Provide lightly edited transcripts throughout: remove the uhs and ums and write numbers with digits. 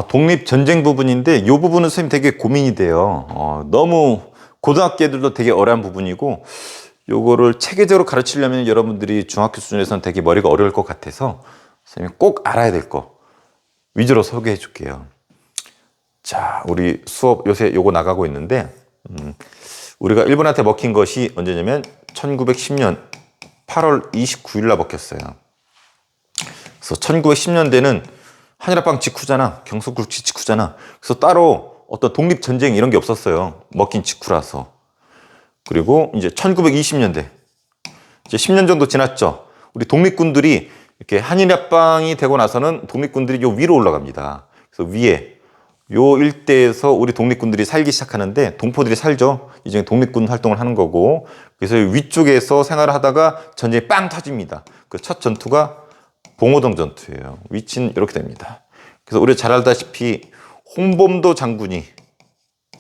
독립전쟁 부분인데 이 부분은 선생님 되게 고민이 돼요. 너무 고등학교 애들도 되게 어려운 부분이고 요거를 체계적으로 가르치려면 여러분들이 중학교 수준에서는 되게 머리가 어려울 것 같아서 선생님이 꼭 알아야 될 거 위주로 소개해 줄게요. 자, 우리 수업 요새 요거 나가고 있는데 우리가 일본한테 먹힌 것이 언제냐면 1910년 8월 29일 날 먹혔어요. 그래서 1910년대는 한일합방 직후잖아. 경성굴치 직후잖아. 그래서 따로 어떤 독립전쟁 이런 게 없었어요. 먹힌 직후라서. 그리고 이제 1920년대. 이제 10년 정도 지났죠. 우리 독립군들이 이렇게 한일합방이 되고 나서는 독립군들이 요 위로 올라갑니다. 그래서 위에 요 일대에서 우리 독립군들이 살기 시작하는데 동포들이 살죠. 이제 독립군 활동을 하는 거고. 그래서 위쪽에서 생활을 하다가 전쟁이 빵 터집니다. 그 첫 전투가 봉오동 전투예요. 위치는 이렇게 됩니다. 그래서 우리 잘 알다시피 홍범도 장군이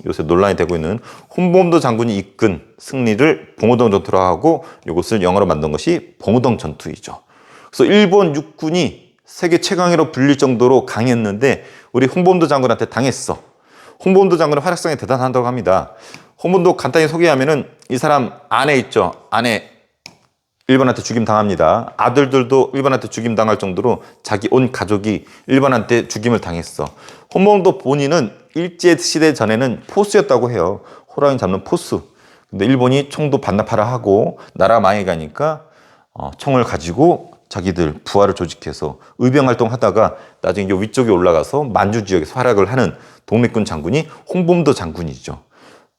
요새 논란이 되고 있는 홍범도 장군이 이끈 승리를 봉오동 전투로 하고 이것을 영어로 만든 것이 봉오동 전투이죠. 그래서 일본 육군이 세계 최강으로 불릴 정도로 강했는데 우리 홍범도 장군한테 당했어. 홍범도 장군의 활약성이 대단하다고 합니다. 홍범도 간단히 소개하면은 이 사람 아내 있죠. 아내 일본한테 죽임 당합니다. 아들들도 일본한테 죽임 당할 정도로 자기 온 가족이 일본한테 죽임을 당했어. 홍범도 본인은 일제시대 전에는 포수였다고 해요. 호랑이 잡는 포수. 근데 일본이 총도 반납하라 하고 나라 망해가니까 총을 가지고 자기들 부하를 조직해서 의병활동 하다가 나중에 요 위쪽에 올라가서 만주 지역에서 활약을 하는 독립군 장군이 홍범도 장군이죠.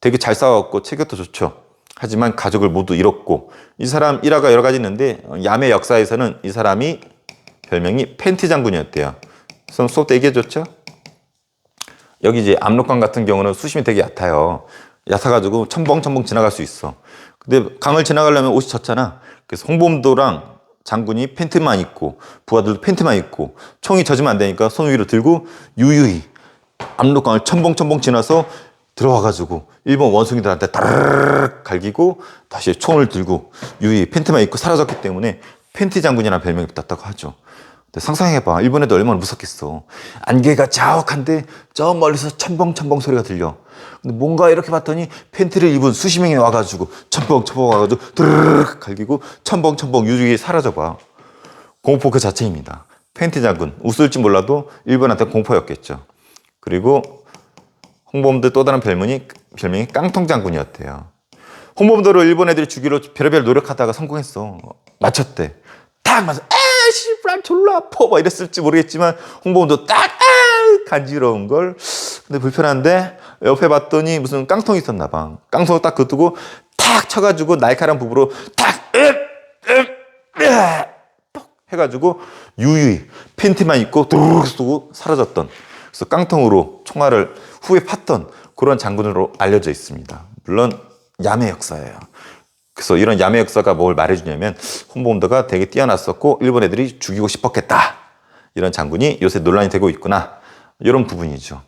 되게 잘 싸웠고 체격도 좋죠. 하지만 가족을 모두 잃었고 이 사람 일화가 여러 가지 있는데 야매 역사에서는 이 사람이 별명이 팬티 장군이었대요. 수업 때 얘기해줬죠? 여기 이제 압록강 같은 경우는 수심이 되게 얕아요. 얕아가지고 첨벙첨벙 지나갈 수 있어. 근데 강을 지나가려면 옷이 젖잖아. 그래서 홍범도랑 장군이 팬티만 입고 부하들도 팬티만 입고 총이 젖으면 안 되니까 손 위로 들고 유유히 압록강을 첨벙첨벙 지나서 들어와가지고 일본 원숭이들한테 따르르르 갈기고 다시 총을 들고 유유히 팬티만 입고 사라졌기 때문에 팬티 장군이라는 별명이 붙었다고 하죠. 근데 상상해봐. 일본 애들 얼마나 무섭겠어. 안개가 자욱한데 저 멀리서 첨벙첨벙 소리가 들려. 근데 뭔가 이렇게 봤더니 팬티를 입은 수십 명이 와가지고 첨벙첨벙 와가지고 드르르르 갈기고 첨벙첨벙 유유히 사라져봐. 공포 그 자체입니다. 팬티 장군. 웃을지 몰라도 일본한테 공포였겠죠. 그리고 홍범도 또 다른 별명이 깡통 장군이었대요. 홍범도를 일본 애들이 죽이러 별의별 노력하다가 성공했어. 맞췄대. 딱 맞아. 씨발 졸라 아파. 막 이랬을지 모르겠지만 홍범도 딱 간지러운 걸. 근데 불편한데 옆에 봤더니 무슨 깡통이 있었나 봐. 깡통을 딱 긋고 탁 쳐가지고 날카로운 부부로 탁 해가지고 유유히 팬티만 입고 두르륵 쏘고 사라졌던. 그래서 깡통으로 총알을 후에 팠던 그런 장군으로 알려져 있습니다. 물론 야매 역사예요. 그래서 이런 야매 역사가 뭘 말해주냐면 홍범도가 되게 뛰어났었고 일본 애들이 죽이고 싶었겠다. 이런 장군이 요새 논란이 되고 있구나. 이런 부분이죠.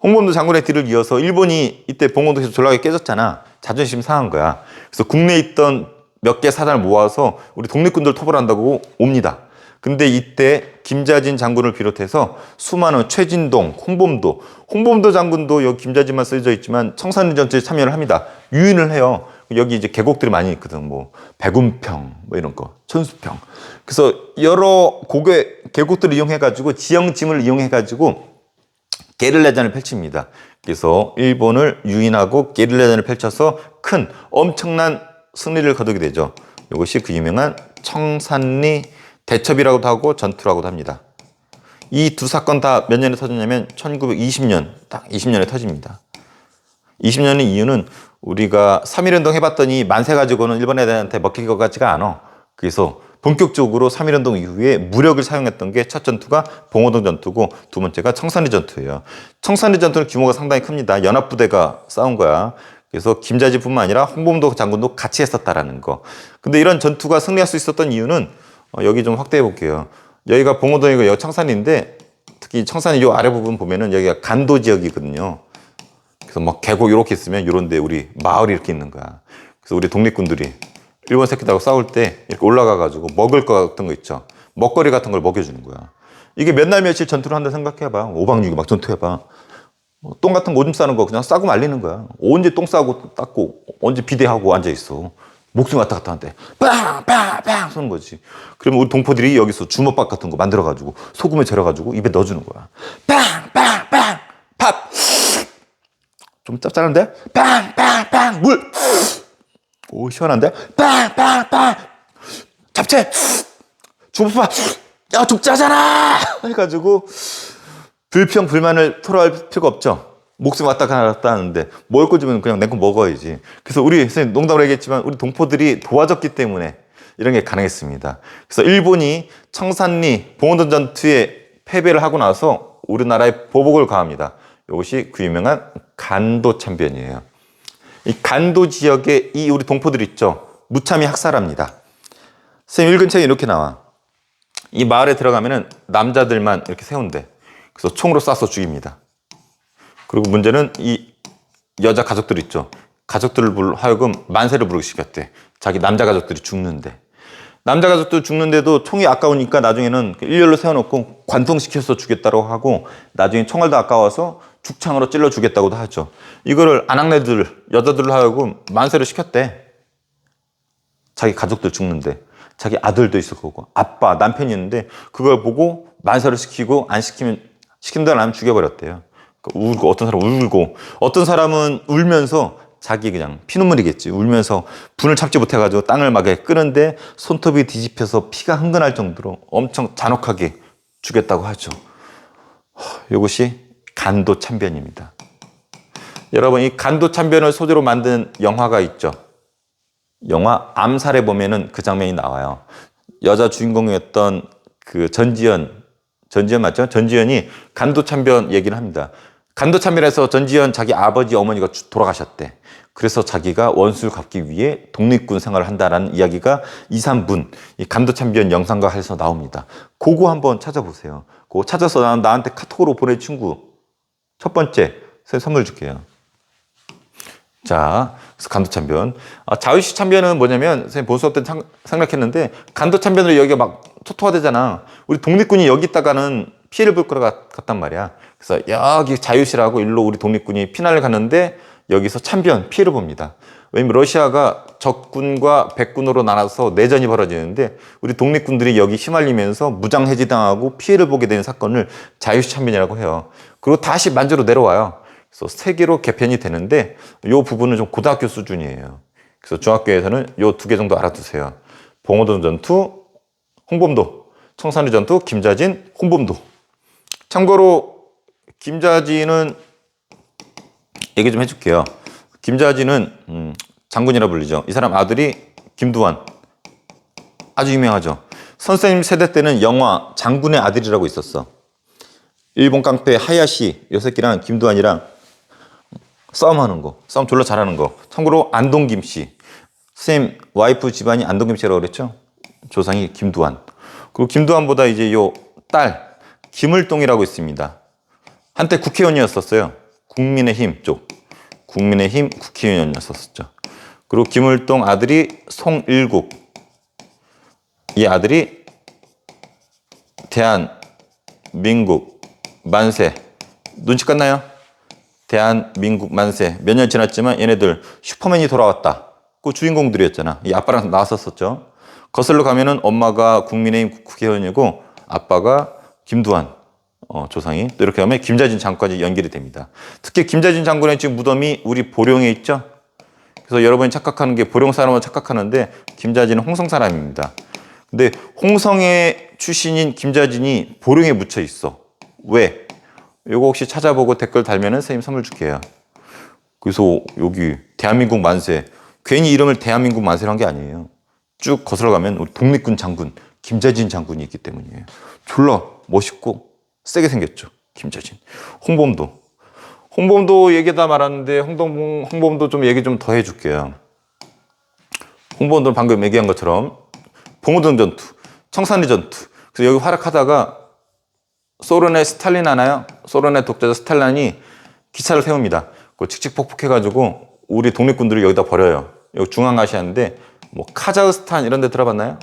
홍범도 장군의 뒤를 이어서 일본이 이때 봉오동에서 졸라게 깨졌잖아. 자존심 상한 거야. 그래서 국내에 있던 몇 개 사단을 모아서 우리 독립군들 토벌한다고 옵니다. 근데 이때 김자진 장군을 비롯해서 수많은 최진동, 홍범도 장군도 여기 김자진만 쓰여져 있지만 청산리 전투에 참여를 합니다. 유인을 해요. 여기 이제 계곡들이 많이 있거든. 뭐 백운평, 뭐 이런 거, 천수평. 그래서 여러 계곡들을 이용해가지고 지형짐을 이용해가지고 게릴라전을 펼칩니다. 그래서 일본을 유인하고 게릴라전을 펼쳐서 큰 엄청난 승리를 거두게 되죠. 이것이 그 유명한 청산리 대첩이라고도 하고 전투라고도 합니다. 이 두 사건 다 몇 년에 터졌냐면 1920년, 딱 20년에 터집니다. 20년의 이유는 우리가 3.1운동 해봤더니 만세 가지고는 일본 애들한테 먹힐 것 같지가 않아. 그래서 본격적으로 3.1운동 이후에 무력을 사용했던 게 첫 전투가 봉오동 전투고 두 번째가 청산리 전투예요. 청산리 전투는 규모가 상당히 큽니다. 연합부대가 싸운 거야. 그래서 김자진뿐만 아니라 홍범도 장군도 같이 했었다라는 거. 근데 이런 전투가 승리할 수 있었던 이유는 여기 좀 확대해 볼게요. 여기가 봉오동이고 여기 청산리인데 특히 청산리 요 아래 부분 보면은 여기가 간도 지역이거든요. 그래서 막 계곡 이렇게 있으면 이런데 우리 마을이 이렇게 있는 거야. 그래서 우리 독립군들이 일본 새끼들하고 싸울 때 이렇게 올라가 가지고 먹을 거 같은 거 있죠. 먹거리 같은 걸 먹여주는 거야. 이게 몇 날 며칠 전투를 한다 생각해봐. 5박 6일 막 전투해봐. 똥 같은 거 오줌 싸는 거 그냥 싸고 말리는 거야. 언제 똥 싸고 닦고 언제 비대하고 앉아있어. 목숨 왔다 갔다 하는데 빵빵빵 쏘는 거지. 그러면 우리 동포들이 여기서 주먹밥 같은 거 만들어가지고 소금에 절여가지고 입에 넣어주는 거야. 빵빵빵 밥 좀 짭짤한데? 빵빵빵 물 오 시원한데? 빵빵빵 잡채 주먹밥 야 좀 짜잖아 해가지고 불평 불만을 토로할 필요가 없죠. 목숨 왔다 갔다 하는데 먹을 거 주면 그냥 내 거 먹어야지. 그래서 우리 선생님 농담으로 얘기했지만 우리 동포들이 도와줬기 때문에 이런 게 가능했습니다. 그래서 일본이 청산리 봉오동 전투에 패배를 하고 나서 우리나라에 보복을 가합니다. 이것이 그 유명한 간도 참변이에요. 이 간도 지역에 이 우리 동포들 있죠. 무참히 학살합니다. 선생님 읽은 책에 이렇게 나와. 이 마을에 들어가면은 남자들만 이렇게 세운대. 그래서 총으로 쏴서 죽입니다. 그리고 문제는 이 여자 가족들 있죠. 가족들을 하여금 만세를 부르게 시켰대. 자기 남자 가족들이 죽는데. 남자 가족들 죽는데도 총이 아까우니까 나중에는 일렬로 세워놓고 관통시켜서 죽겠다고 하고 나중에 총알도 아까워서 죽창으로 찔러 주겠다고도 하죠. 이거를 아낙네들, 여자들을 하여금 만세를 시켰대. 자기 가족들 죽는데. 자기 아들도 있을 거고 아빠, 남편이 있는데 그걸 보고 만세를 시키고 안 시키면 시킨다는 하면 죽여버렸대요. 울고 어떤 사람은 울고 어떤 사람은 울면서 자기 그냥 피눈물이겠지. 울면서 분을 참지 못해가지고 땅을 막 끄는데 손톱이 뒤집혀서 피가 흥건할 정도로 엄청 잔혹하게 죽였다고 하죠. 이것이 간도 참변입니다. 여러분 이 간도 참변을 소재로 만든 영화가 있죠. 영화 암살에 보면은 그 장면이 나와요. 여자 주인공이었던 그 전지현 맞죠? 전지현이 간도 참변 얘기를 합니다. 간도 참변에서 전지현 자기 아버지 어머니가 돌아가셨대. 그래서 자기가 원수를 갚기 위해 독립군 생활을 한다라는 이야기가 2, 3분 이 간도 참변 영상과 해서 나옵니다. 그거 한번 찾아보세요. 그거 찾아서 나한테 카톡으로 보낸 친구 첫 번째 선물 줄게요. 자, 그래서 간도 참변. 자유시 참변은 뭐냐면 선생님 본 수업 때 생각했는데 간도 참변으로 여기가 막 초토화되잖아. 우리 독립군이 여기 있다가는 피해를 볼 것 같단 말이야. 그래서 여기 자유시라고 일로 우리 독립군이 피난을 갔는데 여기서 참변, 피해를 봅니다. 왜냐면 러시아가 적군과 백군으로 나눠서 내전이 벌어지는데 우리 독립군들이 여기 휘말리면서 무장 해지당하고 피해를 보게 되는 사건을 자유시 참변이라고 해요. 그리고 다시 만주로 내려와요. 그래서 세 개로 개편이 되는데 이 부분은 좀 고등학교 수준이에요. 그래서 중학교에서는 이 두 개 정도 알아두세요. 봉오동 전투, 홍범도, 청산리 전투, 김자진, 홍범도. 참고로 김자진은 얘기 좀 해줄게요. 김자진은 장군이라 불리죠. 이 사람 아들이 김두한. 아주 유명하죠. 선생님 세대 때는 영화 장군의 아들이라고 있었어. 일본 깡패 하야시 요 새끼랑 김두한이랑 싸움하는 거, 싸움 졸라 잘하는 거. 참고로 안동김 씨, 선생님 와이프 집안이 안동김 씨라고 그랬죠? 조상이 김두한. 그리고 김두한보다 이제 요 딸 김을동이라고 있습니다. 한때 국회의원이었었어요. 국민의힘 쪽, 국민의힘 국회의원이었었죠. 그리고 김을동 아들이 송일국, 이 아들이 대한민국 만세. 눈치 깠나요? 대한민국 만세. 몇 년 지났지만 얘네들 슈퍼맨이 돌아왔다. 그 주인공들이었잖아. 이 아빠랑 나왔었죠. 거슬러 가면은 엄마가 국민의힘 국회의원이고 아빠가 김두한 조상이. 또 이렇게 하면 김자진 장군까지 연결이 됩니다. 특히 김자진 장군의 지금 무덤이 우리 보령에 있죠. 그래서 여러분이 착각하는 게 보령 사람은 착각하는데 김자진은 홍성 사람입니다. 근데 홍성의 출신인 김자진이 보령에 묻혀 있어. 왜? 이거 혹시 찾아보고 댓글 달면은 선생님 선물 줄게요. 그래서 여기 대한민국 만세. 괜히 이름을 대한민국 만세로 한 게 아니에요. 쭉 거슬러 가면 우리 독립군 장군 김자진 장군이 있기 때문이에요. 졸라 멋있고 세게 생겼죠. 김자진. 홍범도 얘기다 말았는데 홍범도 좀 얘기 좀 더 해줄게요. 홍범도는 방금 얘기한 것처럼 봉오동 전투, 청산리 전투. 그래서 여기 활약하다가 소련의 스탈린 하나요? 소련의 독재자 스탈린이 기차를 세웁니다. 그 칙칙폭폭해가지고 우리 독립군들을 여기다 버려요. 여기 중앙아시아인데 뭐 카자흐스탄 이런 데 들어봤나요?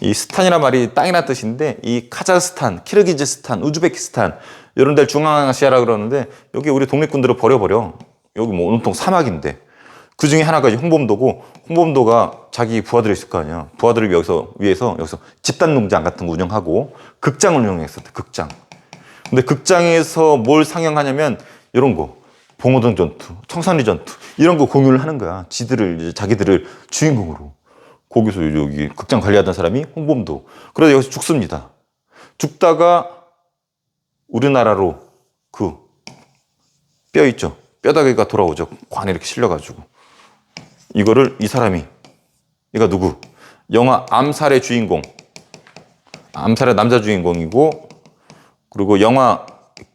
이 스탄이란 말이 땅이란 뜻인데 이 카자흐스탄, 키르기즈스탄, 우즈베키스탄 이런 데를 중앙아시아라 그러는데 여기 우리 독립군들을 버려버려. 여기 뭐 온통 사막인데 그 중에 하나가 이제 홍범도고 홍범도가 자기 부하들이 있을 거 아니야. 부하들을 위해서 여기서 집단 농장 같은 거 운영하고 극장을 운영했었대. 극장. 근데 극장에서 뭘 상영하냐면 이런 거 봉오동 전투, 청산리 전투 이런 거 공유를 하는 거야. 지들을 이제 자기들을 주인공으로. 거기서 여기 극장 관리하던 사람이 홍범도. 그래서 여기서 죽습니다. 죽다가 우리나라로 그 뼈 있죠. 뼈다귀가 돌아오죠. 관에 이렇게 실려가지고. 이거를 이 사람이, 얘가 누구? 영화 암살의 주인공. 암살의 남자 주인공이고, 그리고 영화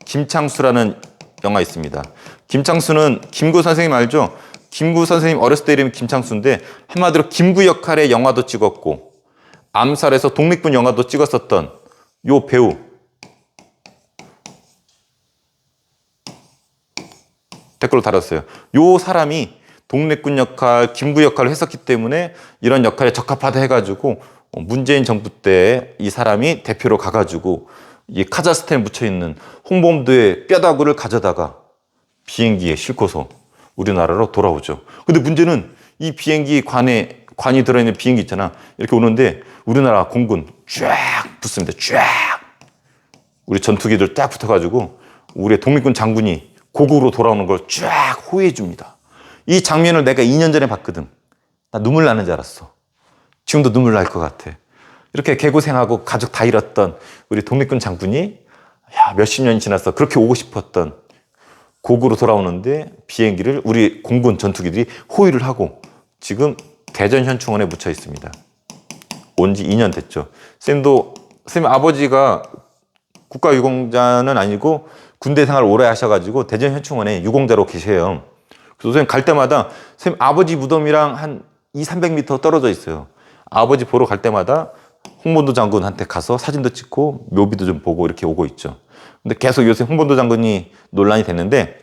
김창수라는 영화 있습니다. 김창수는 김구 선생님 알죠? 김구 선생님 어렸을 때 이름이 김창수인데 한마디로 김구 역할의 영화도 찍었고 암살에서 독립군 영화도 찍었었던 요 배우 댓글로 달았어요. 요 사람이 독립군 역할, 김구 역할을 했었기 때문에 이런 역할에 적합하다 해가지고 문재인 정부 때 이 사람이 대표로 가가지고 이 카자흐스탄에 묻혀있는 홍범도의 뼈다구를 가져다가 비행기에 싣고서 우리나라로 돌아오죠. 근데 문제는 이 비행기 관이 들어있는 비행기 있잖아. 이렇게 오는데 우리나라 공군 쫙 붙습니다. 쫙. 우리 전투기들 딱 붙어가지고 우리의 독립군 장군이 고국으로 돌아오는 걸 쫙 호위해 줍니다. 이 장면을 내가 2년 전에 봤거든. 나 눈물 나는 줄 알았어. 지금도 눈물 날 것 같아. 이렇게 개고생하고 가족 다 잃었던 우리 독립군 장군이 몇십 년이 지나서 그렇게 오고 싶었던 고국으로 돌아오는데 비행기를 우리 공군 전투기들이 호위를 하고 지금 대전 현충원에 묻혀 있습니다. 온 지 2년 됐죠. 쌤 아버지가 국가유공자는 아니고 군대 생활 오래 하셔가지고 대전 현충원에 유공자로 계세요. 그래서 쌤 갈 때마다 쌤 아버지 무덤이랑 한 200~300m 떨어져 있어요. 아버지 보러 갈 때마다 홍범도 장군한테 가서 사진도 찍고 묘비도 좀 보고 이렇게 오고 있죠. 근데 계속 요새 홍범도 장군이 논란이 됐는데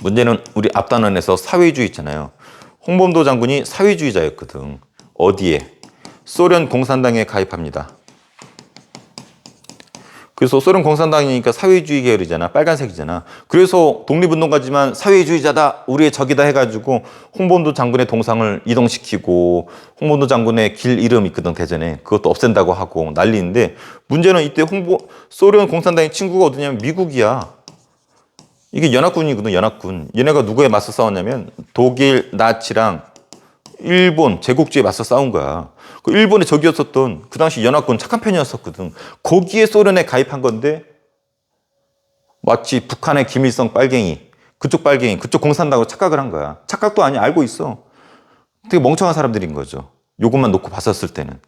문제는 우리 앞단원에서 사회주의 있잖아요. 홍범도 장군이 사회주의자였거든. 어디에? 소련 공산당에 가입합니다. 그래서 소련 공산당이니까 사회주의 계열이잖아. 빨간색이잖아. 그래서 독립운동가지만 사회주의자다. 우리의 적이다 해가지고 홍범도 장군의 동상을 이동시키고 홍범도 장군의 길 이름이 있거든 대전에. 그것도 없앤다고 하고 난리인데 문제는 이때 소련 공산당의 친구가 어디냐면 미국이야. 이게 연합군이거든. 연합군. 얘네가 누구에 맞서 싸웠냐면 독일, 나치랑 일본 제국주의에 맞서 싸운 거야. 그 일본의 적이었었던 그 당시 연합군 착한 편이었었거든. 거기에 소련에 가입한 건데 마치 북한의 김일성 빨갱이, 그쪽 공산당으로 착각을 한 거야. 착각도 아니 알고 있어. 되게 멍청한 사람들인 거죠. 요것만 놓고 봤었을 때는.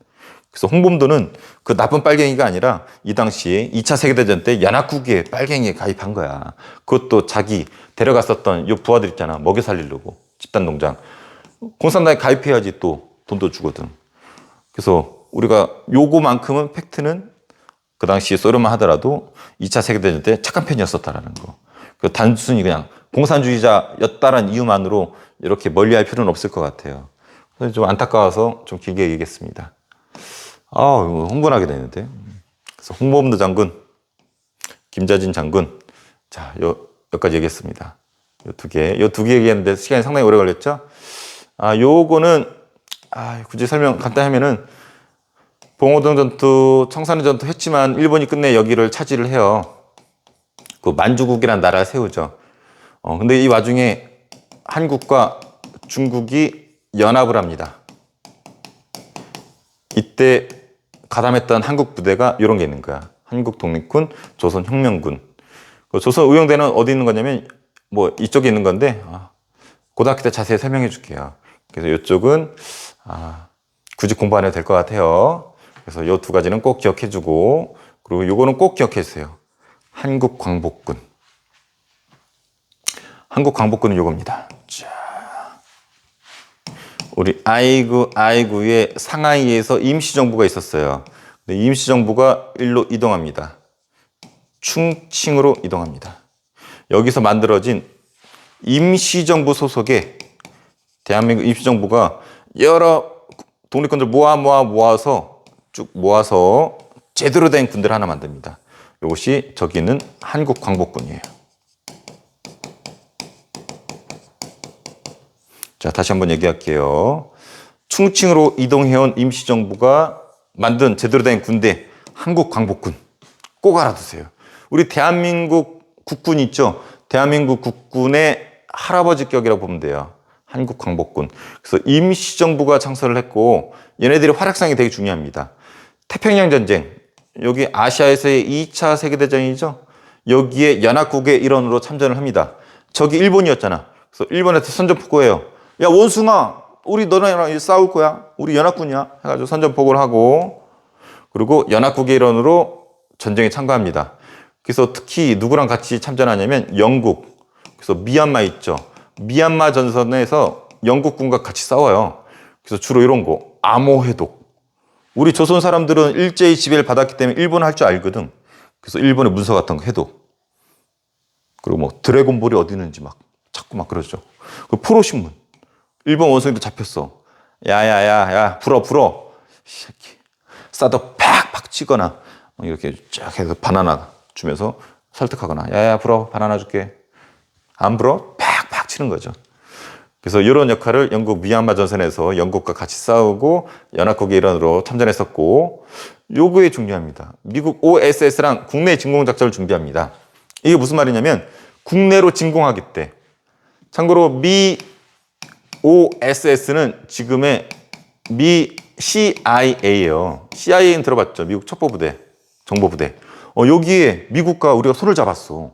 그래서 홍범도는 그 나쁜 빨갱이가 아니라 이 당시에 2차 세계대전 때 연합국에 빨갱이에 가입한 거야. 그것도 자기 데려갔었던 요 부하들 있잖아. 먹여 살리려고. 집단농장. 공산당에 가입해야지 또 돈도 주거든. 그래서 우리가 요거만큼은 팩트는 그 당시 소련만 하더라도 2차 세계대전 때 착한 편이었었다라는 거. 단순히 그냥 공산주의자였다라는 이유만으로 이렇게 멀리할 필요는 없을 것 같아요. 그래서 좀 안타까워서 좀 길게 얘기했습니다. 이거 흥분하게 되는데. 그래서 홍범도 장군, 김자진 장군, 자, 여기까지 얘기했습니다. 요 두 개 얘기했는데 시간이 상당히 오래 걸렸죠? 요거는 굳이 설명 간단히 하면은 봉오동 전투, 청산리 전투 했지만 일본이 끝내 여기를 차지를 해요. 그 만주국이라는 나라를 세우죠. 근데 이 와중에 한국과 중국이 연합을 합니다. 이때 가담했던 한국 부대가 이런 게 있는 거야. 한국 독립군, 조선혁명군. 그 조선의용대는 어디 있는 거냐면 뭐 이쪽에 있는 건데 고등학교 때 자세히 설명해 줄게요. 그래서 이쪽은 굳이 공부 안 해도 될 것 같아요. 그래서 이 두 가지는 꼭 기억해 주고 그리고 요거는 꼭 기억해 주세요. 한국광복군. 한국광복군은 요겁니다. 자, 우리 아이구의 상하이에서 임시정부가 있었어요. 근데 임시정부가 일로 이동합니다. 충칭으로 이동합니다. 여기서 만들어진 임시정부 소속의 대한민국 임시정부가 여러 독립군들 모아서 쭉 모아서 제대로 된 군대를 하나 만듭니다. 이것이 저기 있는 한국광복군이에요. 자, 다시 한번 얘기할게요. 충칭으로 이동해온 임시정부가 만든 제대로 된 군대, 한국광복군. 꼭 알아두세요. 우리 대한민국 국군 있죠? 대한민국 국군의 할아버지격이라고 보면 돼요. 한국광복군. 그래서 임시정부가 창설을 했고, 얘네들의 활약상이 되게 중요합니다. 태평양 전쟁, 여기 아시아에서의 2차 세계대전이죠? 여기에 연합국의 일원으로 참전을 합니다. 저기 일본이었잖아. 그래서 일본한테 선전포고해요. 야, 원숭아, 우리 너네랑 싸울 거야. 우리 연합군이야. 해가지고 선전포고를 하고, 그리고 연합국의 일원으로 전쟁에 참가합니다. 그래서 특히 누구랑 같이 참전하냐면 영국, 그래서 미얀마 있죠. 미얀마 전선에서 영국군과 같이 싸워요. 그래서 주로 이런 거, 암호해독. 우리 조선 사람들은 일제히 지배를 받았기 때문에 일본어 할 줄 알거든. 그래서 일본의 문서 같은 거 해독. 그리고 뭐 드래곤볼이 어디 있는지 막 자꾸 막 그러죠. 그 프로신문. 일본 원숭이도 잡혔어. 야야야야 불어. 새끼. 싸도 팍팍 치거나 이렇게 쫙 해서 바나나 주면서 설득하거나 야야 불어 바나나 줄게. 안 불어? 팍팍 치는 거죠. 그래서 이런 역할을 영국 미얀마 전선에서 영국과 같이 싸우고 연합국의 일원으로 참전했었고, 요거에 중요합니다. 미국 OSS랑 국내 진공작전을 준비합니다. 이게 무슨 말이냐면 국내로 진공하기 때, 참고로 미 OSS는 지금의 미 CIA예요. CIA는 들어봤죠? 미국 첩보부대, 정보부대. 여기에 미국과 우리가 손을 잡았어.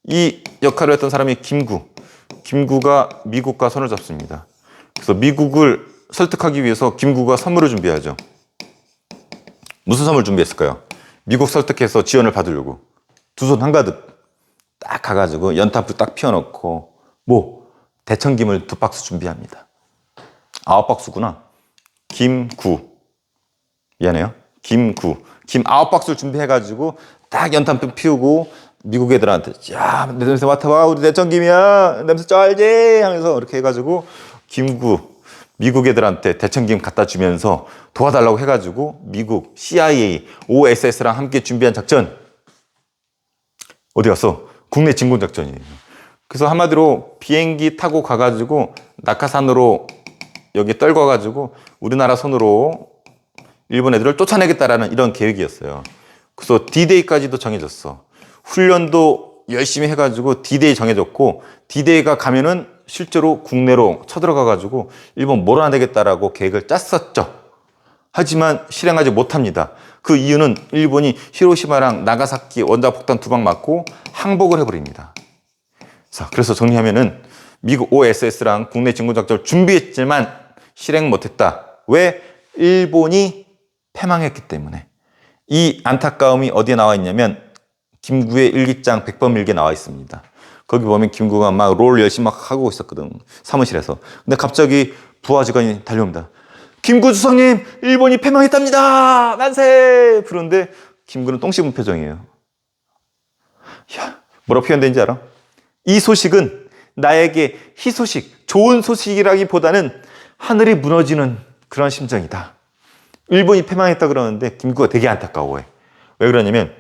이 역할을 했던 사람이 김구가 미국과 손을 잡습니다. 그래서 미국을 설득하기 위해서 김구가 선물을 준비하죠. 무슨 선물 준비했을까요? 미국 설득해서 지원을 받으려고 두 손 한가득 딱 가가지고 연탄불 딱 피워놓고 대청김을 2박스 준비합니다. 9박스구나. 김구. 미안해요. 김 9박스를 준비해가지고 딱 연탄불 피우고 미국 애들한테 야, 내 냄새 맡아봐. 우리 대청김이야. 냄새 쩔지? 하면서 이렇게 해가지고 미국 애들한테 대청김 갖다 주면서 도와달라고 해가지고 미국 CIA, OSS랑 함께 준비한 작전 어디 갔어? 국내 진공작전이에요. 그래서 한마디로 비행기 타고 가가지고 낙하산으로 여기 떨궈가지고 우리나라 손으로 일본 애들을 쫓아내겠다라는 이런 계획이었어요. 그래서 D-Day까지도 정해졌어. 훈련도 열심히 해가지고 D-Day 정해졌고, D-Day가 가면은 실제로 국내로 쳐들어가가지고 일본 몰아내겠다라고 계획을 짰었죠. 하지만 실행하지 못합니다. 그 이유는 일본이 히로시마랑 나가사키 원자폭탄 2방 맞고 항복을 해버립니다. 자, 그래서 정리하면은 미국 OSS랑 국내 진공작전을 준비했지만 실행 못했다. 왜? 일본이 패망했기 때문에. 이 안타까움이 어디에 나와 있냐면 김구의 일기장 100번 밀게 나와 있습니다. 거기 보면 김구가 막 롤 열심히 막 하고 있었거든. 사무실에서. 근데 갑자기 부하 직원이 달려옵니다. 김구 주석님, 일본이 패망했답니다. 만세! 그런데 김구는 똥 씹은 표정이에요. 야, 뭐라고 표현되는지 알아? 이 소식은 나에게 희소식, 좋은 소식이라기보다는 하늘이 무너지는 그런 심정이다. 일본이 패망했다 그러는데 김구가 되게 안타까워해. 왜 그러냐면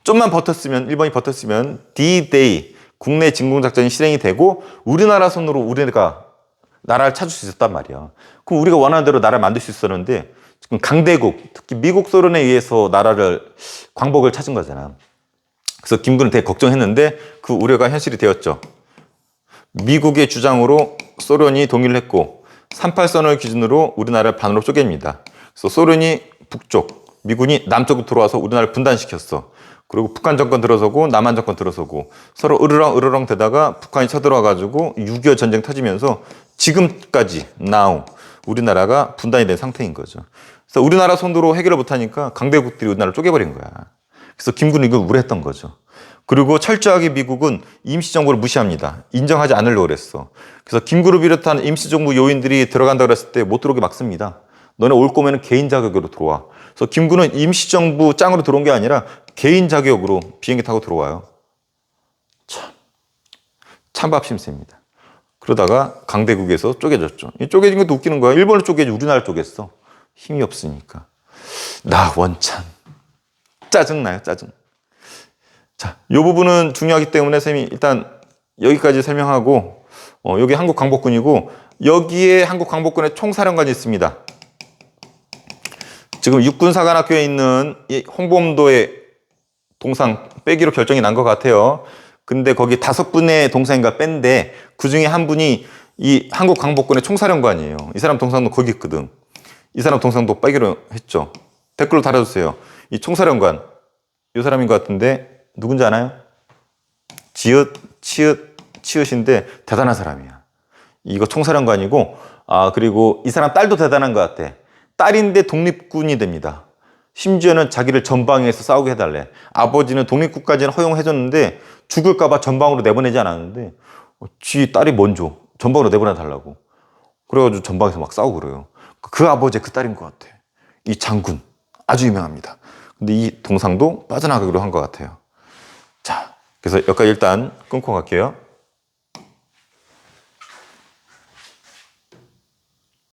좀만 버텼으면, 일본이 버텼으면 D-Day, 국내 진공작전이 실행이 되고 우리나라 손으로 우리가 나라를 찾을 수 있었단 말이야. 그럼 우리가 원하는 대로 나라를 만들 수 있었는데 지금 강대국, 특히 미국 소련에 의해서 나라를 광복을 찾은 거잖아. 그래서 김구는 되게 걱정했는데 그 우려가 현실이 되었죠. 미국의 주장으로 소련이 동의를 했고 38선을 기준으로 우리나라를 반으로 쪼갭니다. 그래서 소련이 북쪽, 미군이 남쪽으로 들어와서 우리나라를 분단시켰어. 그리고 북한 정권 들어서고 남한 정권 들어서고 서로 으르렁 되다가 북한이 쳐들어와가지고 6.25 전쟁 터지면서 지금까지 now 우리나라가 분단이 된 상태인 거죠. 그래서 우리나라 손으로 해결을 못하니까 강대국들이 우리나라를 쪼개버린 거야. 그래서 김구는 이걸 우려했던 거죠. 그리고 철저하게 미국은 임시정부를 무시합니다. 인정하지 않으려고 그랬어. 그래서 김구를 비롯한 임시정부 요인들이 들어간다고 그랬을 때 못 들어오게 막습니다. 너네 올 거면 개인 자격으로 들어와. 그래서 김구는 임시정부 짱으로 들어온 게 아니라 개인 자격으로 비행기 타고 들어와요. 찬밥 심세입니다. 그러다가 강대국에서 쪼개졌죠. 이 쪼개진 것도 웃기는 거야. 일본을 쪼개지 우리나라를 쪼갰어. 힘이 없으니까. 나 원찬. 짜증나요, 짜증. 자, 이 부분은 중요하기 때문에 선생님이 일단 여기까지 설명하고, 여기 한국 광복군이고, 여기에 한국 광복군의 총사령관이 있습니다. 지금 육군사관학교에 있는 이 홍범도의 동상 빼기로 결정이 난 것 같아요. 근데 거기 5분의 동상인가 뺀데 그 중에 한 분이 이 한국 광복군의 총사령관이에요. 이 사람 동상도 거기 있거든. 이 사람 동상도 빼기로 했죠. 댓글로 달아주세요. 이 총사령관 이 사람인 것 같은데 누군지 아나요? 지읒, 치읒, 치읒인데 대단한 사람이야. 이거 총사령관이고, 그리고 이 사람 딸도 대단한 것 같아. 딸인데 독립군이 됩니다. 심지어는 자기를 전방에서 싸우게 해달래. 아버지는 독립국까지는 허용해줬는데 죽을까봐 전방으로 내보내지 않았는데 지 딸이 먼저 전방으로 내보내달라고. 그래가지고 전방에서 막 싸우고 그래요. 그 아버지 그 딸인 것 같아. 이 장군 아주 유명합니다. 근데 이 동상도 빠져나가기로 한 것 같아요. 자, 그래서 여기까지 일단 끊고 갈게요.